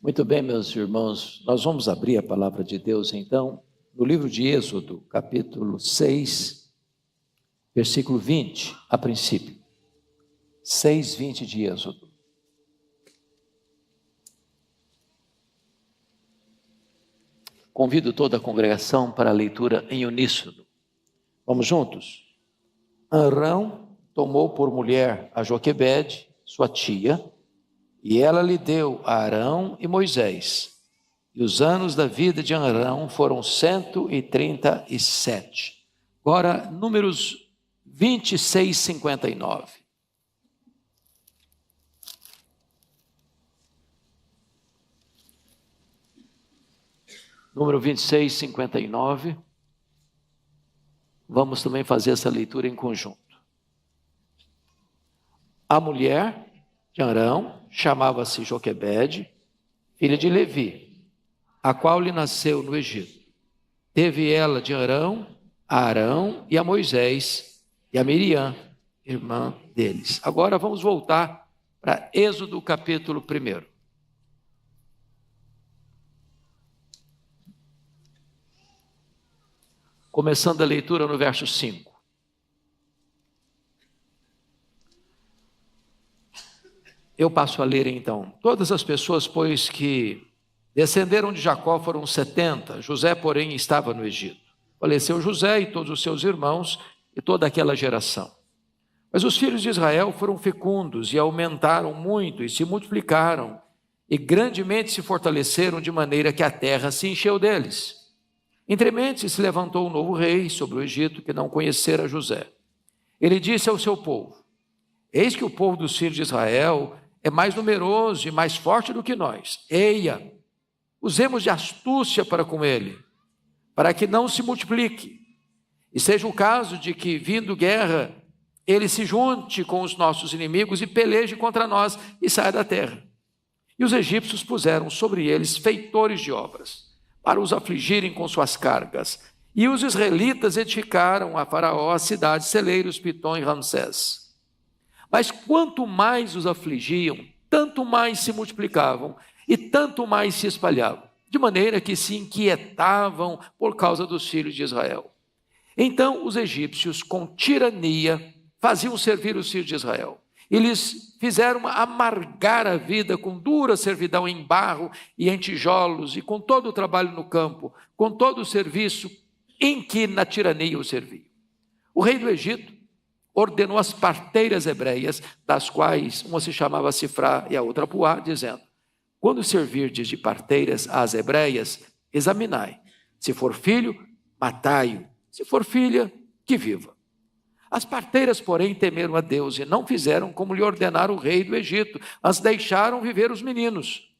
Muito bem, meus irmãos, nós vamos abrir a palavra de Deus então, no livro de Êxodo, capítulo 6, versículo 20, a princípio. 6:20 de Êxodo. Convido toda a congregação para a leitura em uníssono. Vamos juntos? Arão tomou por mulher a Joquebede, sua tia, e ela lhe deu a Arão e Moisés. E os anos da vida de Arão foram 137. Agora, números 26, 59. Número 26, 59. Vamos também fazer essa leitura em conjunto. A mulher de Arão chamava-se Joquebede, filha de Levi, a qual lhe nasceu no Egito. Teve ela de Arão a Arão e a Moisés e a Miriam, irmã deles. Agora vamos voltar para Êxodo capítulo 1. Começando a leitura no verso 5. Eu passo a ler então. Todas as pessoas, pois, que descenderam de Jacó foram 70. José, porém, estava no Egito. Faleceu José e todos os seus irmãos e toda aquela geração. Mas os filhos de Israel foram fecundos e aumentaram muito e se multiplicaram e grandemente se fortaleceram de maneira que a terra se encheu deles. Entremente se levantou um novo rei sobre o Egito que não conhecera José. Ele disse ao seu povo: eis que o povo dos filhos de Israel é mais numeroso e mais forte do que nós. Eia, usemos de astúcia para com ele, para que não se multiplique. E seja o caso de que, vindo guerra, ele se junte com os nossos inimigos e peleje contra nós e saia da terra. E os egípcios puseram sobre eles feitores de obras, para os afligirem com suas cargas. E os israelitas edificaram a Faraó as cidades Celeiros, Pitom e Ramsés. Mas quanto mais os afligiam, tanto mais se multiplicavam e tanto mais se espalhavam, de maneira que se inquietavam por causa dos filhos de Israel. Então os egípcios, com tirania, faziam servir os filhos de Israel. E lhes fizeram amargar a vida com dura servidão em barro e em tijolos, e com todo o trabalho no campo, com todo o serviço em que na tirania o serviam. O rei do Egito ordenou as parteiras hebreias, das quais uma se chamava Sifrá e a outra Puá, dizendo: quando servirdes de parteiras às hebreias, examinai. Se for filho, matai-o. Se for filha, que viva. As parteiras, porém, temeram a Deus e não fizeram como lhe ordenara o rei do Egito, mas deixaram viver os meninos.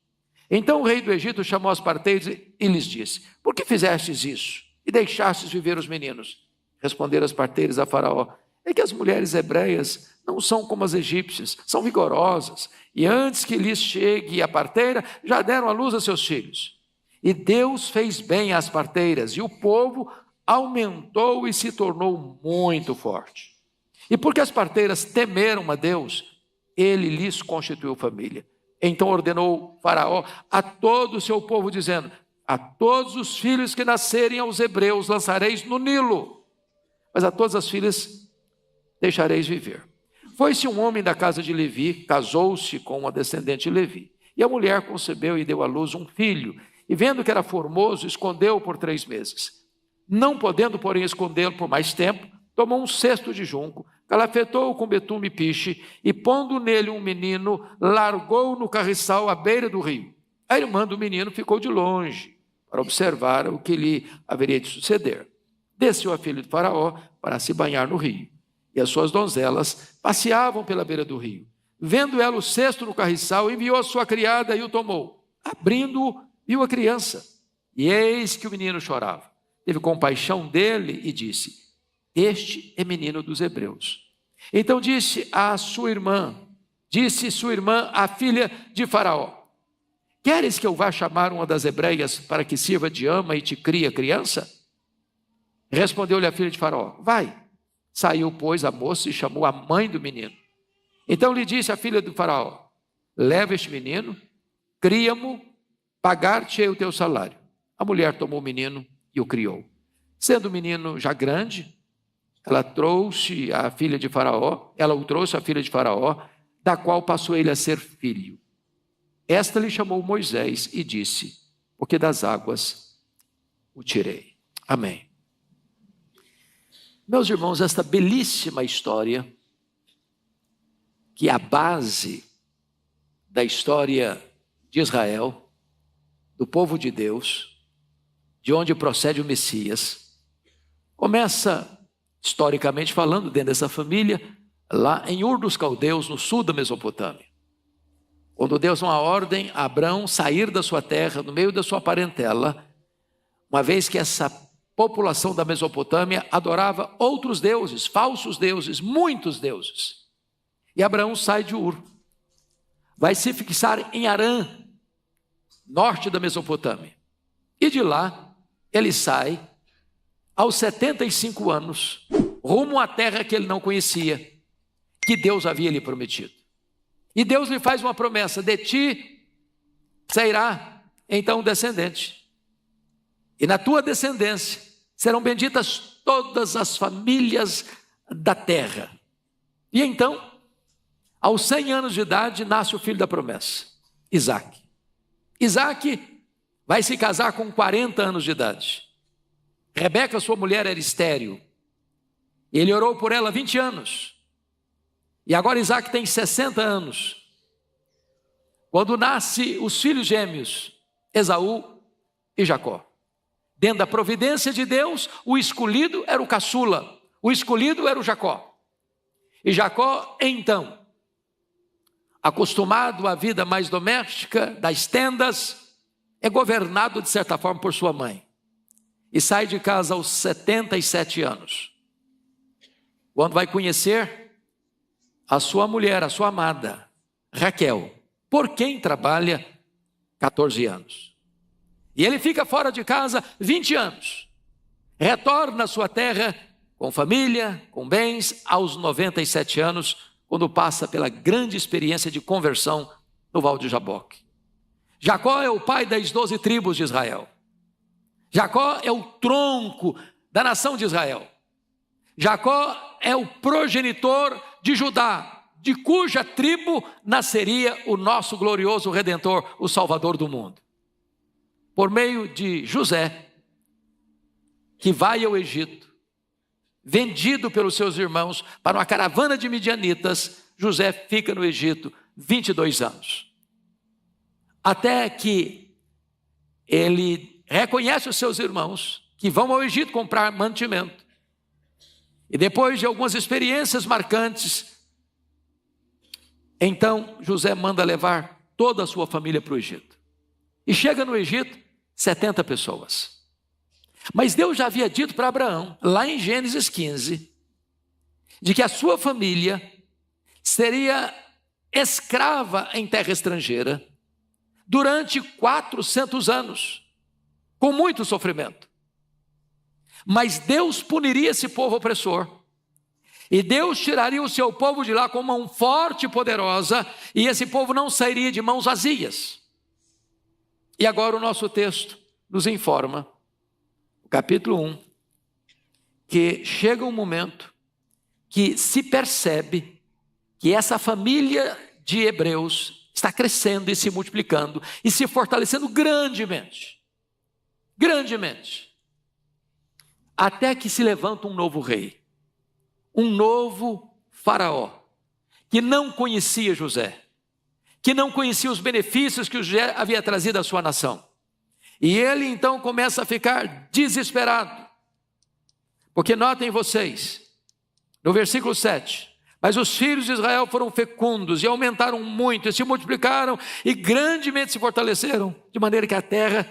Então o rei do Egito chamou as parteiras e lhes disse: por que fizestes isso e deixastes viver os meninos? Responderam as parteiras a Faraó: é que as mulheres hebreias não são como as egípcias, são vigorosas, e antes que lhes chegue a parteira, já deram à luz a seus filhos. E Deus fez bem às parteiras, e o povo aumentou e se tornou muito forte. E porque as parteiras temeram a Deus, ele lhes constituiu família. Então ordenou Faraó a todo o seu povo, dizendo: a todos os filhos que nascerem aos hebreus lançareis no Nilo, mas a todas as filhas deixareis viver. Foi-se um homem da casa de Levi, casou-se com uma descendente de Levi, e a mulher concebeu e deu à luz um filho, e vendo que era formoso, escondeu-o por 3 meses. Não podendo, porém, escondê-lo por mais tempo, tomou um cesto de junco, calafetou-o com betume e piche, e pondo nele um menino, largou-o no carriçal à beira do rio. A irmã do menino ficou de longe, para observar o que lhe haveria de suceder. Desceu a filha de Faraó para se banhar no rio, e as suas donzelas passeavam pela beira do rio. Vendo ela o cesto no carriçal, enviou a sua criada e o tomou. Abrindo-o, viu a criança, e eis que o menino chorava. Teve compaixão dele e disse: este é menino dos hebreus. Então disse sua irmã, a filha de Faraó: queres que eu vá chamar uma das hebreias para que sirva de ama e te crie a criança? Respondeu-lhe a filha de Faraó: vai. Saiu, pois, a moça e chamou a mãe do menino. Então lhe disse a filha do Faraó: leva este menino, cria-mo pagar-te-ei o teu salário. A mulher tomou o menino e o criou. Sendo o menino já grande, ela o trouxe a filha de Faraó, da qual passou ele a ser filho. Esta lhe chamou Moisés e disse: porque das águas o tirei. Amém. Meus irmãos, esta belíssima história, que é a base da história de Israel, do povo de Deus, de onde procede o Messias, começa, historicamente falando, dentro dessa família, lá em Ur dos Caldeus, no sul da Mesopotâmia. Quando Deus dá uma ordem a Abrão sair da sua terra, no meio da sua parentela, uma vez que essa população da Mesopotâmia adorava outros deuses, falsos deuses, muitos deuses. E Abraão sai de Ur, vai se fixar em Harã, norte da Mesopotâmia. E de lá, ele sai, aos 75 anos, rumo à terra que ele não conhecia, que Deus havia lhe prometido. E Deus lhe faz uma promessa: de ti sairá então um descendente, e na tua descendência serão benditas todas as famílias da terra. E então, aos 100 anos de idade, nasce o filho da promessa, Isaque. Isaque vai se casar com 40 anos de idade. Rebeca, sua mulher, era estéril. Ele orou por ela 20 anos. E agora Isaque tem 60 anos. Quando nasce os filhos gêmeos, Esaú e Jacó. Dentro da providência de Deus, o escolhido era o caçula, o escolhido era o Jacó. E Jacó, então, acostumado à vida mais doméstica, das tendas, é governado de certa forma por sua mãe. E sai de casa aos 77 anos. Quando vai conhecer a sua mulher, a sua amada, Raquel, por quem trabalha 14 anos. E ele fica fora de casa 20 anos. Retorna à sua terra com família, com bens, aos 97 anos, quando passa pela grande experiência de conversão no Val de Jaboque. Jacó é o pai das 12 tribos de Israel. Jacó é o tronco da nação de Israel. Jacó é o progenitor de Judá, de cuja tribo nasceria o nosso glorioso Redentor, o Salvador do mundo. Por meio de José, que vai ao Egito, vendido pelos seus irmãos para uma caravana de midianitas, José fica no Egito 22 anos. Até que ele reconhece os seus irmãos, que vão ao Egito comprar mantimento. E depois de algumas experiências marcantes, então José manda levar toda a sua família para o Egito. E chega no Egito 70 pessoas. Mas Deus já havia dito para Abraão, lá em Gênesis 15, de que a sua família seria escrava em terra estrangeira durante 400 anos, com muito sofrimento. Mas Deus puniria esse povo opressor, e Deus tiraria o seu povo de lá com mão forte e poderosa, e esse povo não sairia de mãos vazias. E agora o nosso texto nos informa, no capítulo 1, que chega um momento que se percebe que essa família de hebreus está crescendo e se multiplicando e se fortalecendo grandemente, até que se levanta um novo rei, um novo faraó, que não conhecia José, que não conhecia os benefícios que José havia trazido à sua nação. E ele então começa a ficar desesperado, porque notem vocês, no versículo 7, mas os filhos de Israel foram fecundos e aumentaram muito, e se multiplicaram e grandemente se fortaleceram, de maneira que a terra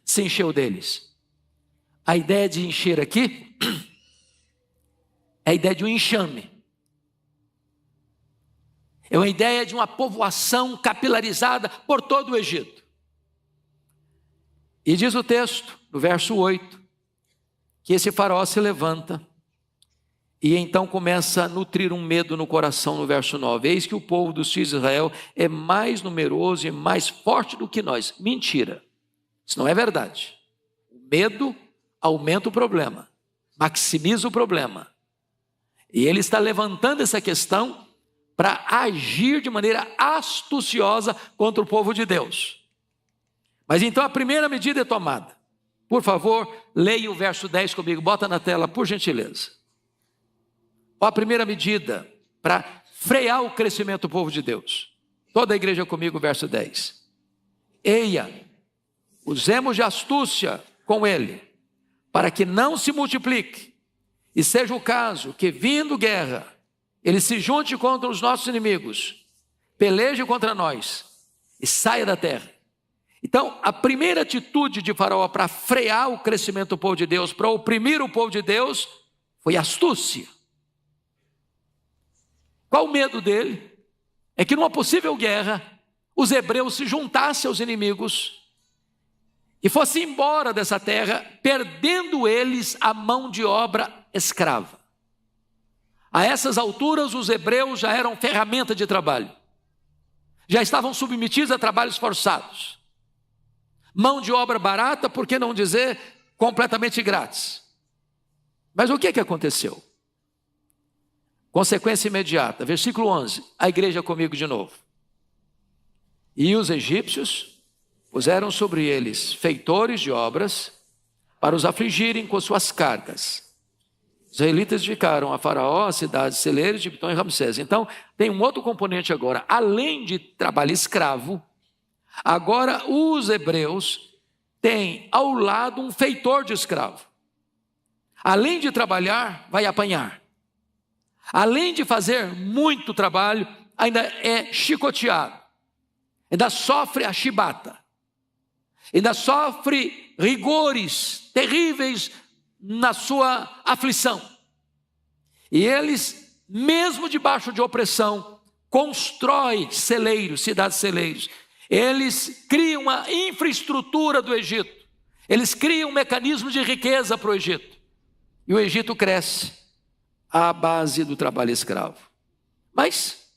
se encheu deles. A ideia de encher aqui é a ideia de um enxame. É uma ideia de uma povoação capilarizada por todo o Egito. E diz o texto, no verso 8, que esse faraó se levanta E então começa a nutrir um medo no coração no verso 9. Eis que o povo dos filhos de Israel é mais numeroso e mais forte do que nós. Mentira, isso não é verdade. O medo aumenta o problema, maximiza o problema. E ele está levantando essa questão para agir de maneira astuciosa contra o povo de Deus. Mas então a primeira medida é tomada. Por favor, leia o verso 10 comigo, bota na tela, por gentileza. A primeira medida para frear o crescimento do povo de Deus. Toda a igreja comigo, verso 10. Eia, usemos de astúcia com ele, para que não se multiplique, e seja o caso que, vindo guerra, ele se junte contra os nossos inimigos, peleje contra nós e saia da terra. Então, a primeira atitude de Faraó para frear o crescimento do povo de Deus, para oprimir o povo de Deus, foi astúcia. Qual o medo dele? É que numa possível guerra, os hebreus se juntassem aos inimigos e fossem embora dessa terra, perdendo eles a mão de obra escrava. A essas alturas, os hebreus já eram ferramenta de trabalho, já estavam submetidos a trabalhos forçados. Mão de obra barata, por que não dizer completamente grátis? Mas o que aconteceu? Consequência imediata, versículo 11, a igreja comigo de novo. E os egípcios puseram sobre eles feitores de obras para os afligirem com suas cargas. Os israelitas edificaram a Faraó, as cidades celeiros de Pitom e Ramsés. Então, tem um outro componente agora, além de trabalho escravo, agora os hebreus têm ao lado um feitor de escravo. Além de trabalhar, vai apanhar. Além de fazer muito trabalho, ainda é chicoteado, ainda sofre a chibata, ainda sofre rigores terríveis na sua aflição. E eles, mesmo debaixo de opressão, constroem celeiros, cidades celeiros. Eles criam a infraestrutura do Egito, eles criam um mecanismo de riqueza para o Egito. E o Egito cresce à base do trabalho escravo. Mas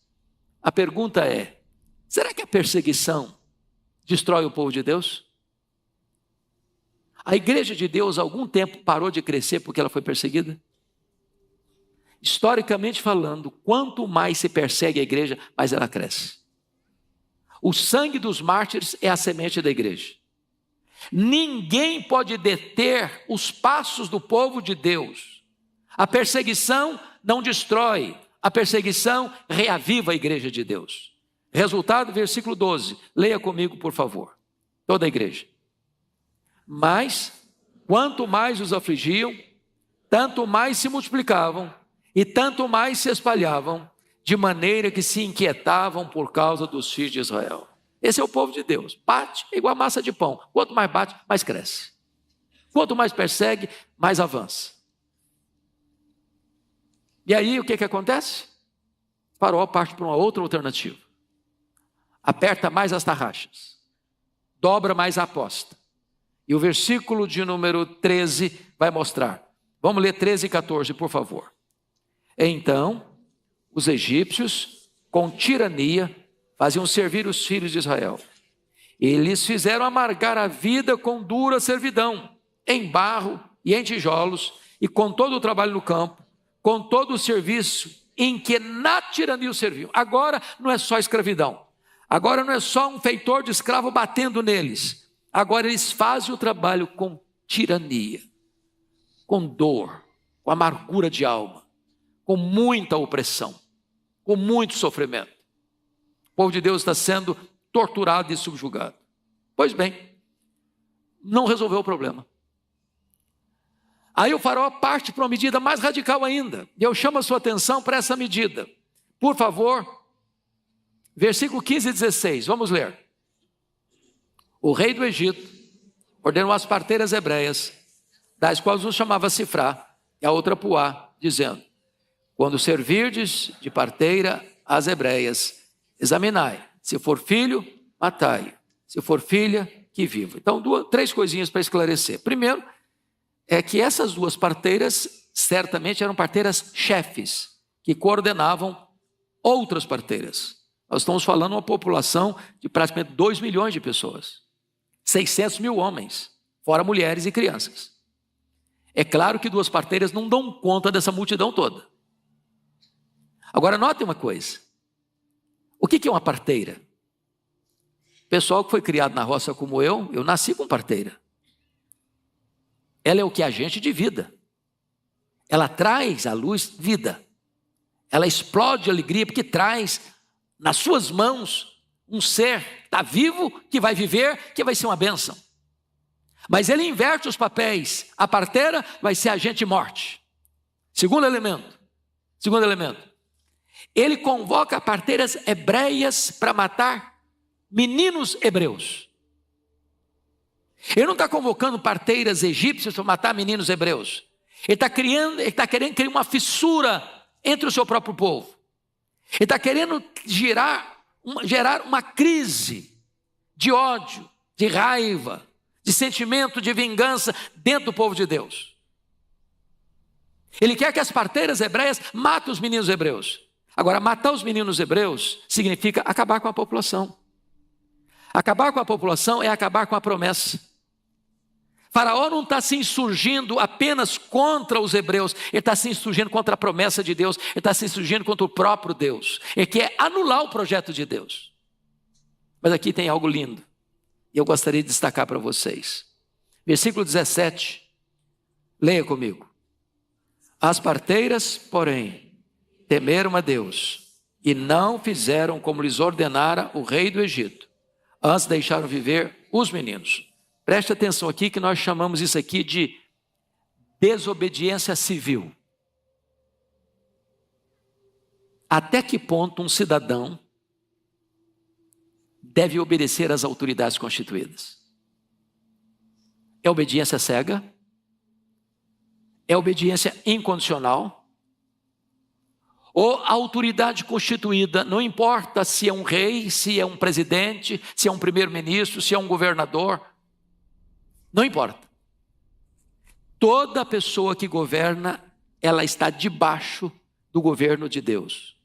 a pergunta é, será que a perseguição destrói o povo de Deus? A igreja de Deus, há algum tempo, parou de crescer porque ela foi perseguida? Historicamente falando, quanto mais se persegue a igreja, mais ela cresce. O sangue dos mártires é a semente da igreja. Ninguém pode deter os passos do povo de Deus. A perseguição não destrói, a perseguição reaviva a igreja de Deus. Resultado, versículo 12, leia comigo, por favor, toda a igreja. Mas, quanto mais os afligiam, tanto mais se multiplicavam e tanto mais se espalhavam, de maneira que se inquietavam por causa dos filhos de Israel. Esse é o povo de Deus. Bate é igual a massa de pão. Quanto mais bate, mais cresce. Quanto mais persegue, mais avança. E aí o que acontece? Faraó parte para uma outra alternativa. Aperta mais as tarraxas. Dobra mais a aposta. E o versículo de número 13 vai mostrar. Vamos ler 13 e 14, por favor. Então, os egípcios, com tirania, faziam servir os filhos de Israel. Eles fizeram amargar a vida com dura servidão, em barro e em tijolos, e com todo o trabalho no campo, com todo o serviço em que na tirania o serviam. Agora não é só escravidão. Agora não é só um feitor de escravo batendo neles. Agora eles fazem o trabalho com tirania, com dor, com amargura de alma, com muita opressão, com muito sofrimento. O povo de Deus está sendo torturado e subjugado. Pois bem, não resolveu o problema. Aí o faraó parte para uma medida mais radical ainda. E eu chamo a sua atenção para essa medida. Por favor, versículo 15 e 16, vamos ler. O rei do Egito ordenou as parteiras hebreias, das quais um chamava Sifrá e a outra Puá, dizendo: quando servirdes de parteira às hebreias, examinai, se for filho, matai, se for filha, que viva. Então, três coisinhas para esclarecer. Primeiro, é que essas duas parteiras certamente eram parteiras chefes, que coordenavam outras parteiras. Nós estamos falando de uma população de praticamente 2 milhões de pessoas. 600 mil homens, fora mulheres e crianças. É claro que duas parteiras não dão conta dessa multidão toda. Agora, notem uma coisa. O que é uma parteira? Pessoal que foi criado na roça como eu nasci com parteira. Ela é o que? Agente de vida. Ela traz à luz vida. Ela explode de alegria porque traz nas suas mãos um ser que está vivo, que vai viver, que vai ser uma bênção. Mas ele inverte os papéis. A parteira vai ser agente de morte. Segundo elemento. Ele convoca parteiras hebreias para matar meninos hebreus. Ele não está convocando parteiras egípcias para matar meninos hebreus. Ele está querendo criar uma fissura entre o seu próprio povo. Ele está querendo gerar uma crise de ódio, de raiva, de sentimento de vingança dentro do povo de Deus. Ele quer que as parteiras hebreias matem os meninos hebreus. Agora, matar os meninos hebreus significa acabar com a população. Acabar com a população é acabar com a promessa. Faraó não está se insurgindo apenas contra os hebreus, ele está se insurgindo contra a promessa de Deus, ele está se insurgindo contra o próprio Deus. Ele quer anular o projeto de Deus. Mas aqui tem algo lindo, e eu gostaria de destacar para vocês. Versículo 17, leia comigo. As parteiras, porém, temeram a Deus, e não fizeram como lhes ordenara o rei do Egito. Antes deixaram viver os meninos. Preste atenção aqui que nós chamamos isso aqui de desobediência civil. Até que ponto um cidadão deve obedecer às autoridades constituídas? É obediência cega? É obediência incondicional? Ou a autoridade constituída, não importa se é um rei, se é um presidente, se é um primeiro-ministro, se é um governador, não importa. Toda pessoa que governa, ela está debaixo do governo de Deus.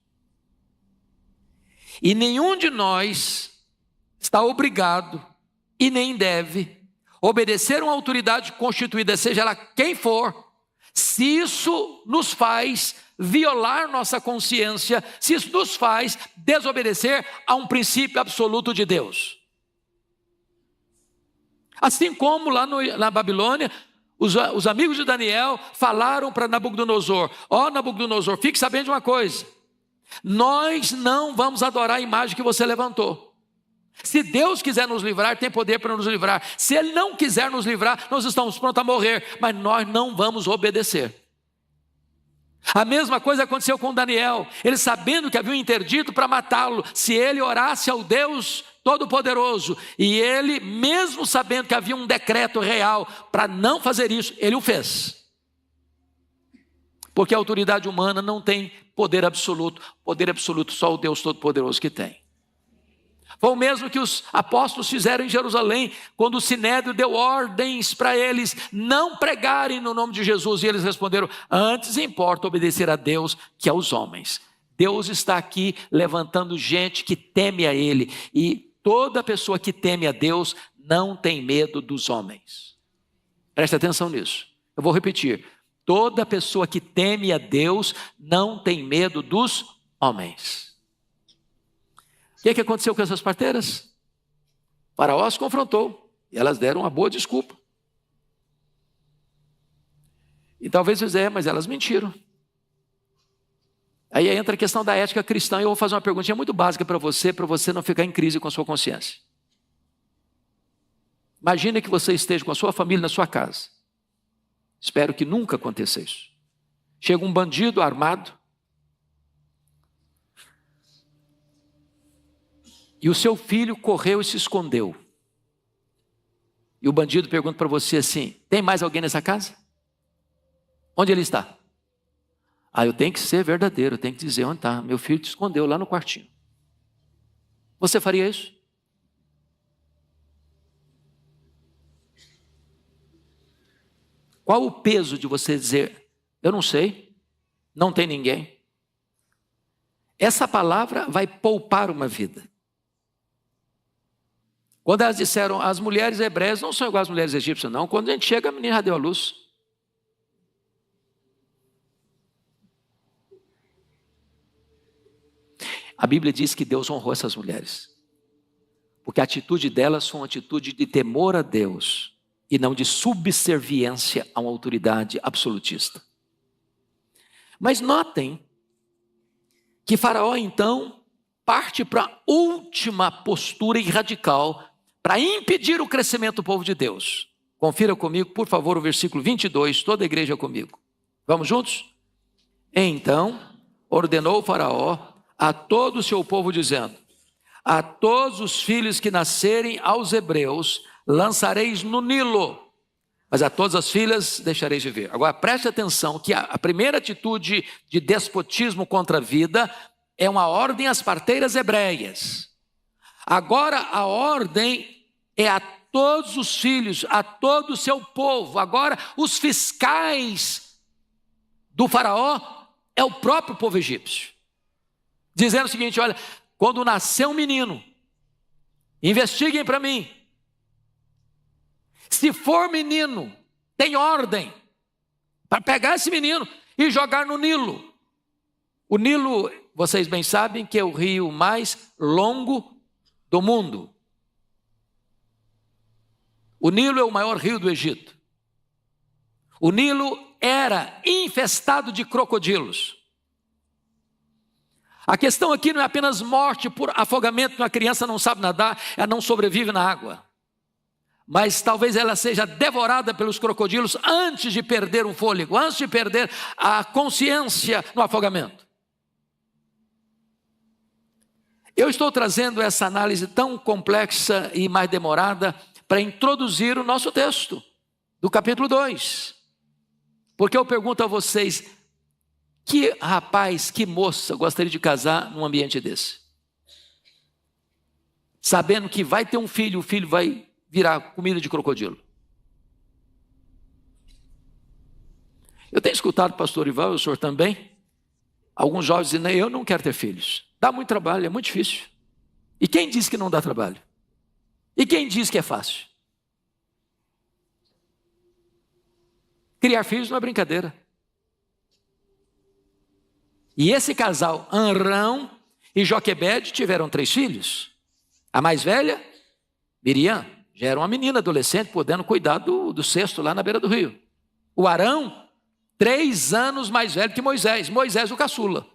E nenhum de nós está obrigado e nem deve obedecer uma autoridade constituída, seja ela quem for, se isso nos faz violar nossa consciência, se isso nos faz desobedecer a um princípio absoluto de Deus. Assim como lá na Babilônia, os amigos de Daniel falaram para Nabucodonosor: ó Nabucodonosor, fique sabendo de uma coisa, nós não vamos adorar a imagem que você levantou. Se Deus quiser nos livrar, tem poder para nos livrar. Se Ele não quiser nos livrar, nós estamos prontos a morrer, mas nós não vamos obedecer. A mesma coisa aconteceu com Daniel. Ele, sabendo que havia um interdito para matá-lo, se ele orasse ao Deus Todo-Poderoso, e ele, mesmo sabendo que havia um decreto real para não fazer isso, ele o fez. Porque a autoridade humana não tem poder absoluto só o Deus Todo-Poderoso que tem. Foi o mesmo que os apóstolos fizeram em Jerusalém, quando o Sinédrio deu ordens para eles não pregarem no nome de Jesus, e eles responderam: antes importa obedecer a Deus que aos homens. Deus está aqui levantando gente que teme a Ele, e toda pessoa que teme a Deus não tem medo dos homens. Preste atenção nisso. Eu vou repetir. Toda pessoa que teme a Deus não tem medo dos homens. O que aconteceu com essas parteiras? Faraó as confrontou e elas deram uma boa desculpa. E talvez você mas elas mentiram. Aí entra a questão da ética cristã, e eu vou fazer uma perguntinha muito básica para você não ficar em crise com a sua consciência. Imagine que você esteja com a sua família na sua casa. Espero que nunca aconteça isso. Chega um bandido armado, e o seu filho correu e se escondeu. E o bandido pergunta para você assim: tem mais alguém nessa casa? Onde ele está? Eu tenho que ser verdadeiro, eu tenho que dizer onde está. Meu filho se escondeu lá no quartinho. Você faria isso? Qual o peso de você dizer, eu não sei, não tem ninguém? Essa palavra vai poupar uma vida. Quando elas disseram, as mulheres hebreias não são iguais às mulheres egípcias, não. Quando a gente chega, a menina já deu a luz. A Bíblia diz que Deus honrou essas mulheres, porque a atitude delas foi uma atitude de temor a Deus e não de subserviência a uma autoridade absolutista. Mas notem que Faraó então parte para a última postura e radical para impedir o crescimento do povo de Deus. Confira comigo, por favor, o versículo 22, toda a igreja comigo. Vamos juntos? Então ordenou o Faraó a todo o seu povo, dizendo, a todos os filhos que nascerem aos hebreus, lançareis no Nilo, mas a todas as filhas deixareis viver. Agora preste atenção que a primeira atitude de despotismo contra a vida é uma ordem às parteiras hebreias. Agora a ordem é a todos os filhos, a todo o seu povo. Agora os fiscais do faraó é o próprio povo egípcio. Dizendo o seguinte, olha, quando nascer um menino, investiguem para mim. Se for menino, tem ordem para pegar esse menino e jogar no Nilo. O Nilo, vocês bem sabem que é o rio mais longo do mundo. O Nilo é o maior rio do Egito. O Nilo era infestado de crocodilos. A questão aqui não é apenas morte por afogamento, uma criança não sabe nadar, ela não sobrevive na água. Mas talvez ela seja devorada pelos crocodilos antes de perder o fôlego, antes de perder a consciência no afogamento. Eu estou trazendo essa análise tão complexa e mais demorada para introduzir o nosso texto do capítulo 2. Porque eu pergunto a vocês, que rapaz, que moça gostaria de casar num ambiente desse? Sabendo que vai ter um filho, o filho vai virar comida de crocodilo. Eu tenho escutado o pastor Ival, o senhor também, alguns jovens dizendo, eu não quero ter filhos. Dá muito trabalho, é muito difícil. E quem diz que não dá trabalho? E quem diz que é fácil? Criar filhos não é brincadeira. E esse casal, Amrão e Joquebede, tiveram 3 filhos. A mais velha, Miriam, já era uma menina adolescente, podendo cuidar do cesto lá na beira do rio. O Arão, 3 anos mais velho que Moisés. Moisés o caçula.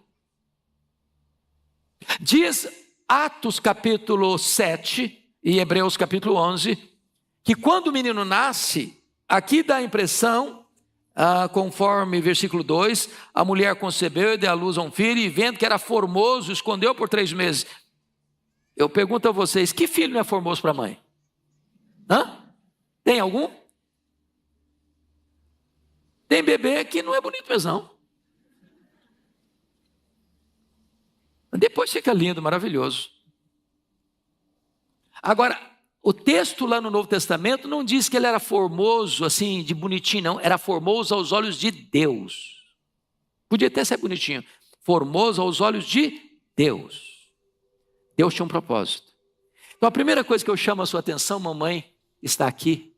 Diz Atos capítulo 7 e Hebreus capítulo 11, que quando o menino nasce, aqui dá a impressão, conforme versículo 2, a mulher concebeu e deu à luz a um filho, e vendo que era formoso, escondeu por 3 meses. Eu pergunto a vocês, que filho não é formoso para a mãe? Tem algum? Tem bebê que não é bonito mesmo não. Depois fica lindo, maravilhoso. Agora, o texto lá no Novo Testamento não diz que ele era formoso, assim, de bonitinho, não. Era formoso aos olhos de Deus. Podia até ser bonitinho. Formoso aos olhos de Deus. Deus tinha um propósito. Então, a primeira coisa que eu chamo a sua atenção, mamãe está aqui,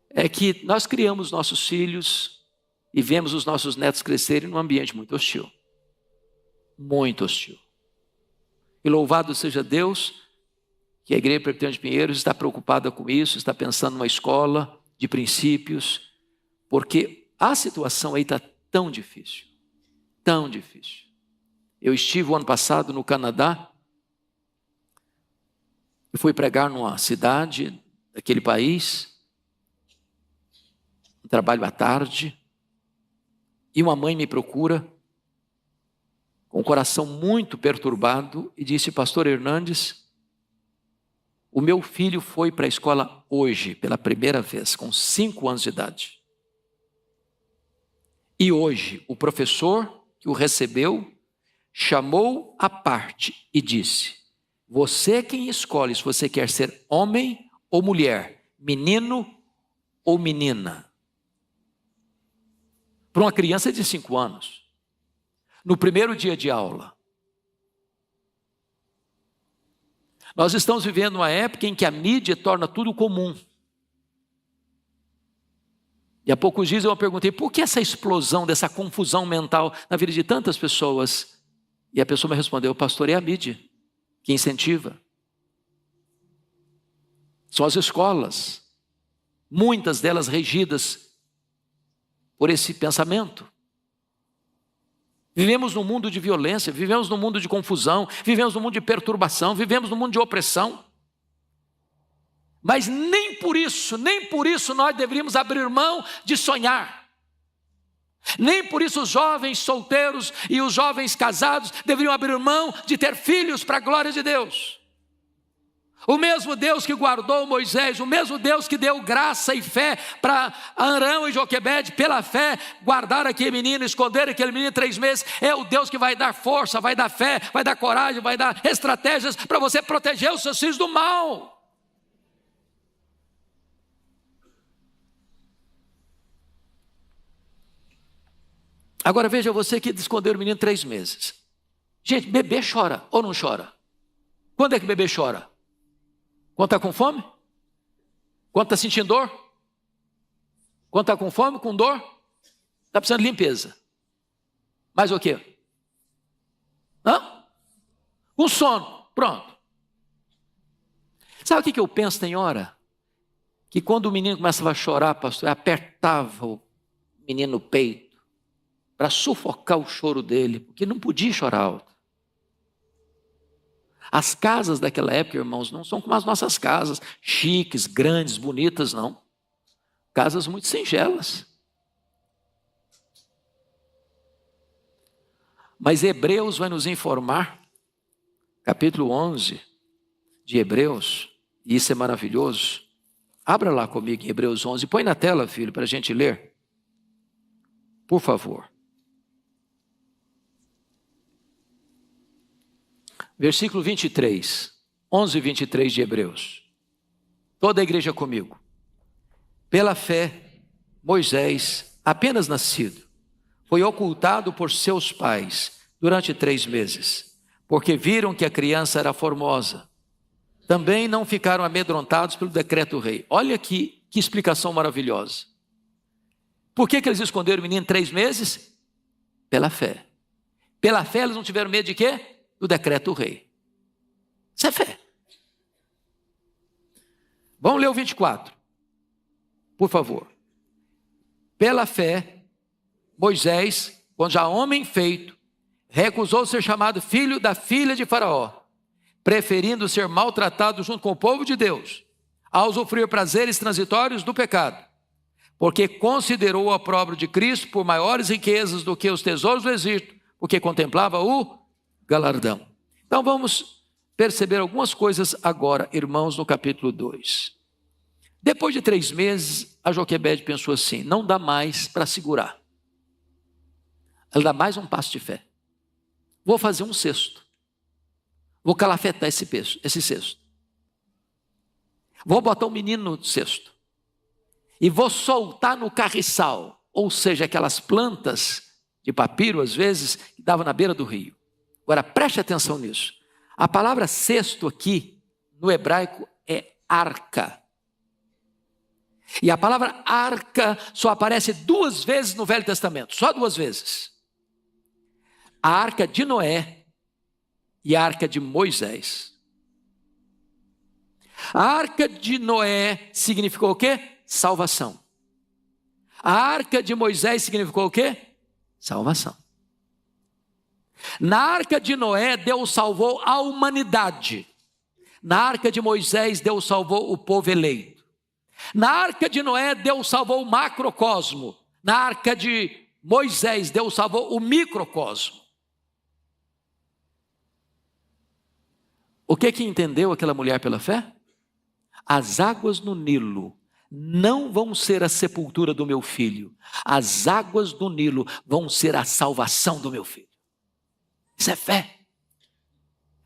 é que nós criamos nossos filhos e vemos os nossos netos crescerem num ambiente muito hostil. Muito hostil. E louvado seja Deus, que a Igreja Presbiteriana de Pinheiros está preocupada com isso, está pensando numa escola de princípios, porque a situação aí está tão difícil, tão difícil. Eu estive o ano passado no Canadá, e fui pregar numa cidade daquele país, um trabalho à tarde, e uma mãe me procura, com o coração muito perturbado, e disse, pastor Hernandes, o meu filho foi para a escola hoje, pela primeira vez, com 5 anos de idade. E hoje, o professor que o recebeu, chamou à parte e disse, você é quem escolhe se você quer ser homem ou mulher, menino ou menina. para uma criança de 5 anos, no primeiro dia de aula. Nós estamos vivendo uma época em que a mídia torna tudo comum. E há poucos dias eu perguntei, por que essa explosão, dessa confusão mental na vida de tantas pessoas? E a pessoa me respondeu, pastor, é a mídia que incentiva. São as escolas, muitas delas regidas por esse pensamento. Vivemos num mundo de violência, vivemos num mundo de confusão, vivemos num mundo de perturbação, vivemos num mundo de opressão. Mas nem por isso nós deveríamos abrir mão de sonhar. Nem por isso os jovens solteiros e os jovens casados deveriam abrir mão de ter filhos para a glória de Deus. O mesmo Deus que guardou Moisés, o mesmo Deus que deu graça e fé para Arão e Joquebede, pela fé, guardar aquele menino, esconder aquele menino 3 meses, é o Deus que vai dar força, vai dar fé, vai dar coragem, vai dar estratégias para você proteger os seus filhos do mal. Agora veja você que escondeu o menino 3 meses. Gente, bebê chora ou não chora? Quando é que bebê chora? Quando está com fome? Quando está sentindo dor? Quando está com fome, com dor? Está precisando de limpeza. Mais o quê? Com sono. Pronto. Sabe o que eu penso, tem hora? Que quando o menino começava a chorar, pastor, eu apertava o menino no peito para sufocar o choro dele, porque não podia chorar alto. As casas daquela época, irmãos, não são como as nossas casas, chiques, grandes, bonitas, não. Casas muito singelas. Mas Hebreus vai nos informar, capítulo 11 de Hebreus, e isso é maravilhoso. Abra lá comigo em Hebreus 11, põe na tela, filho, para a gente ler. Por favor. Versículo 23, 11 e 23 de Hebreus. Toda a igreja comigo. Pela fé, Moisés, apenas nascido, foi ocultado por seus pais durante 3 meses, porque viram que a criança era formosa. Também não ficaram amedrontados pelo decreto do rei. Olha aqui, que explicação maravilhosa. Por que eles esconderam o menino 3 meses? Pela fé. Pela fé eles não tiveram medo de quê? Do decreto do rei. Isso é fé. Vamos ler o 24. Por favor. Pela fé, Moisés, quando já homem feito, recusou ser chamado filho da filha de Faraó, preferindo ser maltratado junto com o povo de Deus, a usufruir prazeres transitórios do pecado, porque considerou o opróbrio de Cristo por maiores riquezas do que os tesouros do Egito, porque contemplava o galardão. Então vamos perceber algumas coisas agora, irmãos, no capítulo 2. Depois de 3 meses, a Joquebede pensou assim, não dá mais para segurar. Ela dá mais um passo de fé. Vou fazer um cesto. Vou calafetar esse cesto. Vou botar o menino no cesto. E vou soltar no carriçal, ou seja, aquelas plantas de papiro, às vezes, que davam na beira do rio. Agora, preste atenção nisso. A palavra cesto aqui, no hebraico, é arca. E a palavra arca só aparece 2 vezes no Velho Testamento, só 2 vezes. A arca de Noé e a arca de Moisés. A arca de Noé significou o quê? Salvação. A arca de Moisés significou o quê? Salvação. Na arca de Noé, Deus salvou a humanidade. Na arca de Moisés, Deus salvou o povo eleito. Na arca de Noé, Deus salvou o macrocosmo. Na arca de Moisés, Deus salvou o microcosmo. O que entendeu aquela mulher pela fé? As águas no Nilo não vão ser a sepultura do meu filho. As águas do Nilo vão ser a salvação do meu filho. Isso é fé.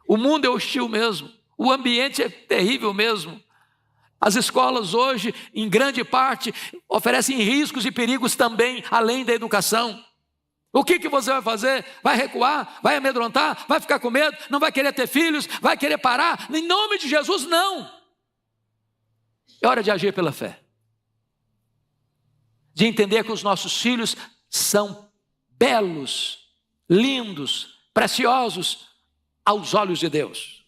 O mundo é hostil mesmo. O ambiente é terrível mesmo. As escolas hoje, em grande parte, oferecem riscos e perigos também, além da educação. O que você vai fazer? Vai recuar? Vai amedrontar? Vai ficar com medo? Não vai querer ter filhos? Vai querer parar? Em nome de Jesus, não. É hora de agir pela fé. De entender que os nossos filhos são belos, lindos, preciosos aos olhos de Deus.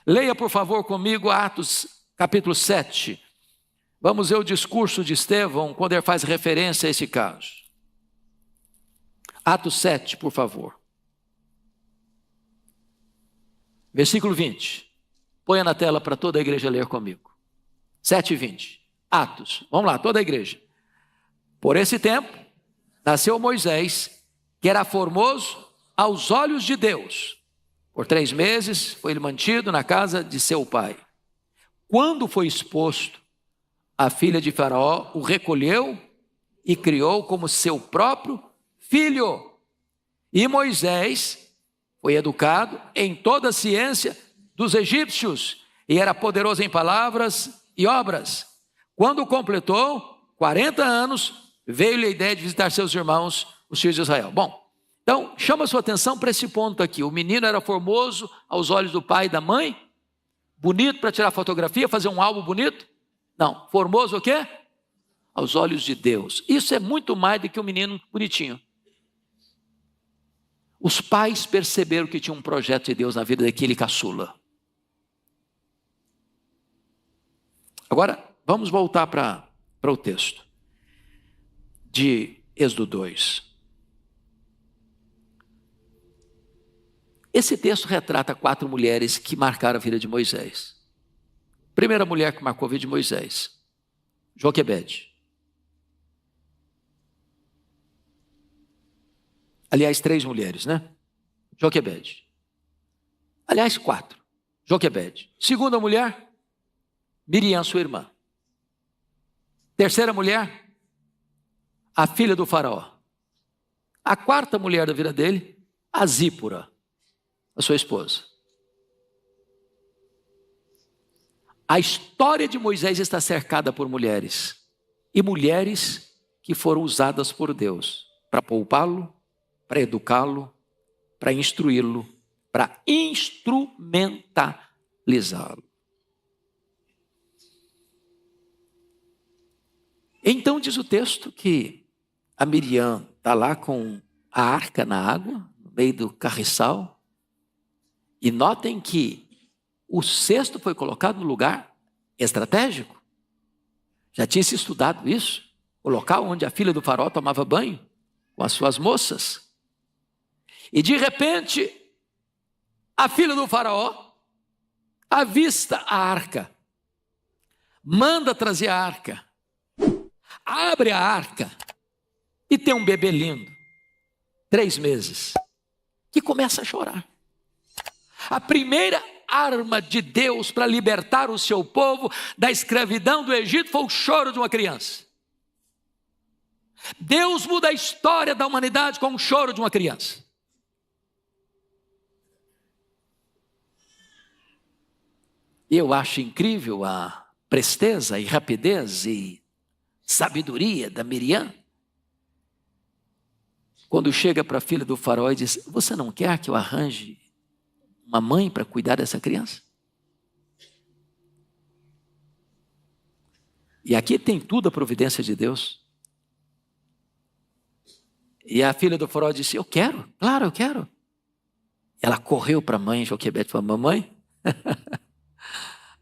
Leia, por favor, comigo Atos capítulo 7. Vamos ver o discurso de Estevão quando ele faz referência a esse caso. Atos 7, por favor. Versículo 20. Ponha na tela para toda a igreja ler comigo. 7:20. Atos. Vamos lá, toda a igreja. Por esse tempo, nasceu Moisés, que era formoso aos olhos de Deus. Por 3 meses foi ele mantido na casa de seu pai. Quando foi exposto, a filha de Faraó o recolheu e criou como seu próprio filho. E Moisés foi educado em toda a ciência dos egípcios e era poderoso em palavras e obras. Quando completou 40 anos, veio-lhe a ideia de visitar seus irmãos, os filhos de Israel. Bom, então chama a sua atenção para esse ponto aqui. O menino era formoso aos olhos do pai e da mãe, bonito para tirar fotografia, fazer um álbum bonito? Não, formoso o quê? Aos olhos de Deus. Isso é muito mais do que um menino bonitinho. Os pais perceberam que tinha um projeto de Deus na vida daquele caçula. Agora, vamos voltar para o texto de Êxodo 2. Esse texto retrata 4 mulheres que marcaram a vida de Moisés. Primeira mulher que marcou a vida de Moisés, Joquebede. Aliás, 3 mulheres, né? Joquebede. Aliás, 4. Joquebede. Segunda mulher, Miriam, sua irmã. Terceira mulher, a filha do faraó. A 4ª mulher da vida dele, a Zípora, a sua esposa. A história de Moisés está cercada por mulheres. E mulheres que foram usadas por Deus para poupá-lo, para educá-lo, para instruí-lo, para instrumentalizá-lo. Então diz o texto que a Miriam está lá com a arca na água, no meio do carriçal. E notem que o cesto foi colocado no lugar estratégico. Já tinha se estudado isso. O local onde a filha do faraó tomava banho com as suas moças. E de repente, a filha do faraó avista a arca. Manda trazer a arca. Abre a arca e tem um bebê lindo, 3 meses, que começa a chorar. A primeira arma de Deus para libertar o seu povo da escravidão do Egito foi o choro de uma criança. Deus muda a história da humanidade com o choro de uma criança. Eu acho incrível a presteza e rapidez e sabedoria da Miriam, quando chega para a filha do faraó e diz: você não quer que eu arranje uma mãe para cuidar dessa criança? E aqui tem tudo a providência de Deus. E a filha do faraó disse: eu quero, claro, eu quero. Ela correu para a mãe Joquebede e falou: mamãe,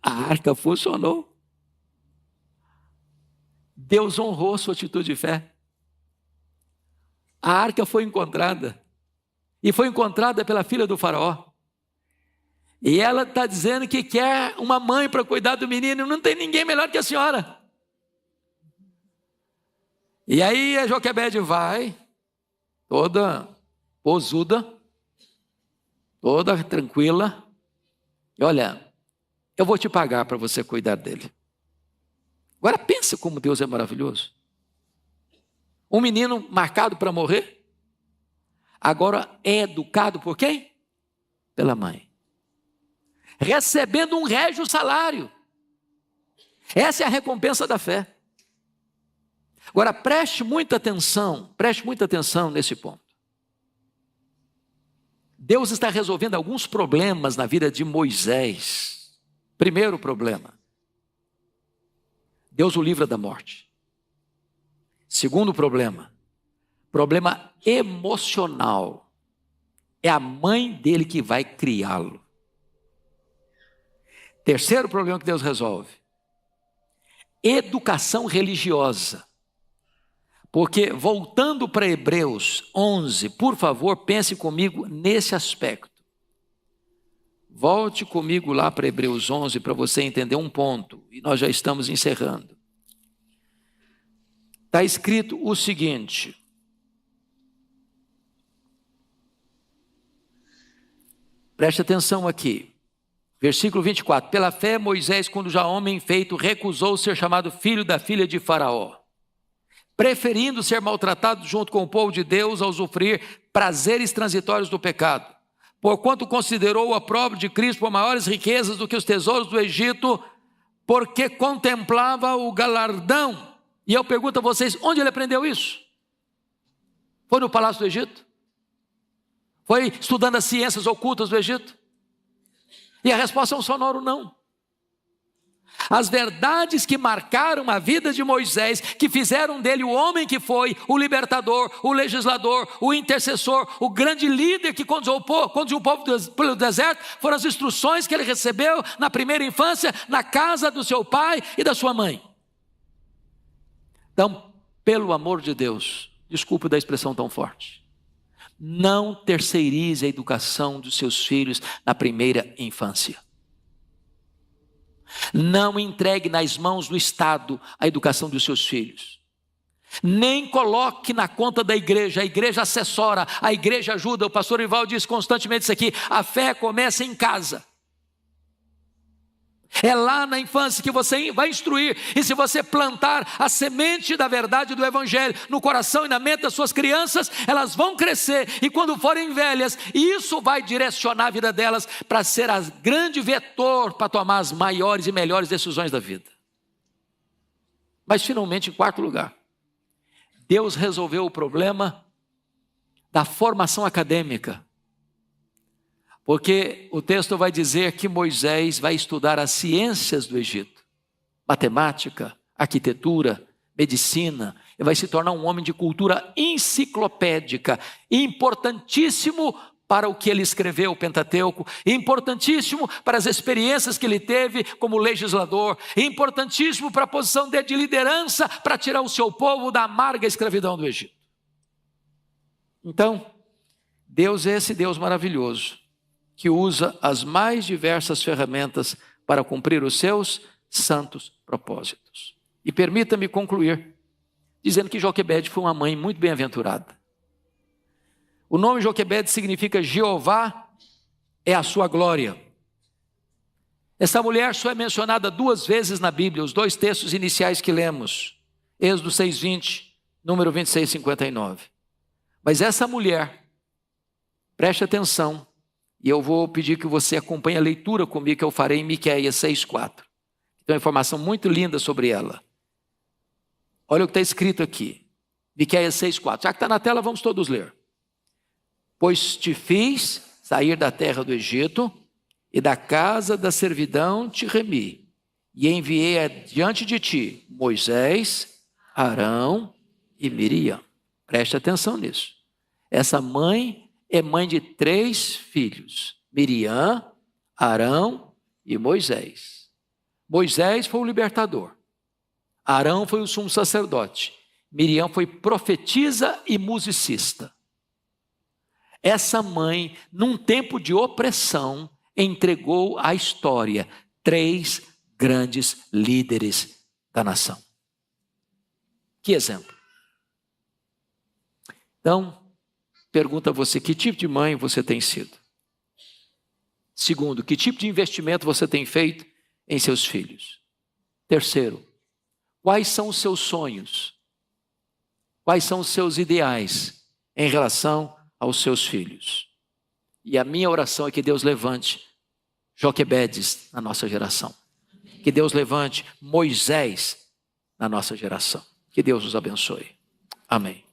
a arca funcionou. Deus honrou sua atitude de fé. A arca foi encontrada. E foi encontrada pela filha do faraó. E ela está dizendo que quer uma mãe para cuidar do menino. Não tem ninguém melhor que a senhora. E aí a Joquebede vai, toda posuda, toda tranquila. E olha, eu vou te pagar para você cuidar dele. Agora pensa como Deus é maravilhoso. Um menino marcado para morrer, agora é educado por quem? Pela mãe. Recebendo um régio salário. Essa é a recompensa da fé. Agora preste muita atenção nesse ponto. Deus está resolvendo alguns problemas na vida de Moisés. Primeiro problema, Deus o livra da morte. Segundo problema emocional. É a mãe dele que vai criá-lo. Terceiro problema que Deus resolve, educação religiosa. Porque, voltando para Hebreus 11, por favor, pense comigo nesse aspecto. Volte comigo lá para Hebreus 11 para você entender um ponto, e nós já estamos encerrando. Está escrito o seguinte: preste atenção aqui, versículo 24. Pela fé, Moisés, quando já homem feito, recusou ser chamado filho da filha de Faraó, preferindo ser maltratado junto com o povo de Deus ao usufruir prazeres transitórios do pecado, porquanto considerou o opróbrio de Cristo por maiores riquezas do que os tesouros do Egito, porque contemplava o galardão. E eu pergunto a vocês, onde ele aprendeu isso? Foi no palácio do Egito? Foi estudando as ciências ocultas do Egito? E a resposta é um sonoro não. As verdades que marcaram a vida de Moisés, que fizeram dele o homem que foi, o libertador, o legislador, o intercessor, o grande líder que conduziu o povo pelo deserto, foram as instruções que ele recebeu na primeira infância, na casa do seu pai e da sua mãe. Então, pelo amor de Deus, desculpe da expressão tão forte, não terceirize a educação dos seus filhos na primeira infância. Não entregue nas mãos do Estado a educação dos seus filhos. Nem coloque na conta da igreja. A igreja assessora, a igreja ajuda. O pastor Ival diz constantemente isso aqui: a fé começa em casa. É lá na infância que você vai instruir. E se você plantar a semente da verdade do Evangelho no coração e na mente das suas crianças, elas vão crescer. E quando forem velhas, isso vai direcionar a vida delas para ser a grande vetor para tomar as maiores e melhores decisões da vida. Mas finalmente, em quarto lugar, Deus resolveu o problema da formação acadêmica. Porque o texto vai dizer que Moisés vai estudar as ciências do Egito, matemática, arquitetura, medicina. Ele vai se tornar um homem de cultura enciclopédica, importantíssimo para o que ele escreveu, o Pentateuco, importantíssimo para as experiências que ele teve como legislador, importantíssimo para a posição de liderança, para tirar o seu povo da amarga escravidão do Egito. Então, Deus é esse Deus maravilhoso, que usa as mais diversas ferramentas para cumprir os seus santos propósitos. E permita-me concluir dizendo que Joquebede foi uma mãe muito bem-aventurada. O nome Joquebede significa Jeová é a sua glória. Essa mulher só é mencionada 2 vezes na Bíblia, os 2 textos iniciais que lemos, Êxodo 6:20, número 26:59. Mas essa mulher, preste atenção, e eu vou pedir que você acompanhe a leitura comigo que eu farei em Miqueias 6:4. Tem uma informação muito linda sobre ela. Olha o que está escrito aqui. Miqueias 6:4. Já que está na tela, vamos todos ler. Pois te fiz sair da terra do Egito, e da casa da servidão te remi, e enviei adiante de ti Moisés, Arão e Miriam. Preste atenção nisso. Essa mãe é mãe de 3 filhos, Miriam, Arão e Moisés. Moisés foi o libertador, Arão foi o sumo sacerdote, Miriam foi profetisa e musicista. Essa mãe, num tempo de opressão, entregou à história 3 grandes líderes da nação. Que exemplo. Então, pergunta a você, que tipo de mãe você tem sido? Segundo, que tipo de investimento você tem feito em seus filhos? Terceiro, quais são os seus sonhos? Quais são os seus ideais em relação aos seus filhos? E a minha oração é que Deus levante Joquebedes na nossa geração. Que Deus levante Moisés na nossa geração. Que Deus os abençoe. Amém.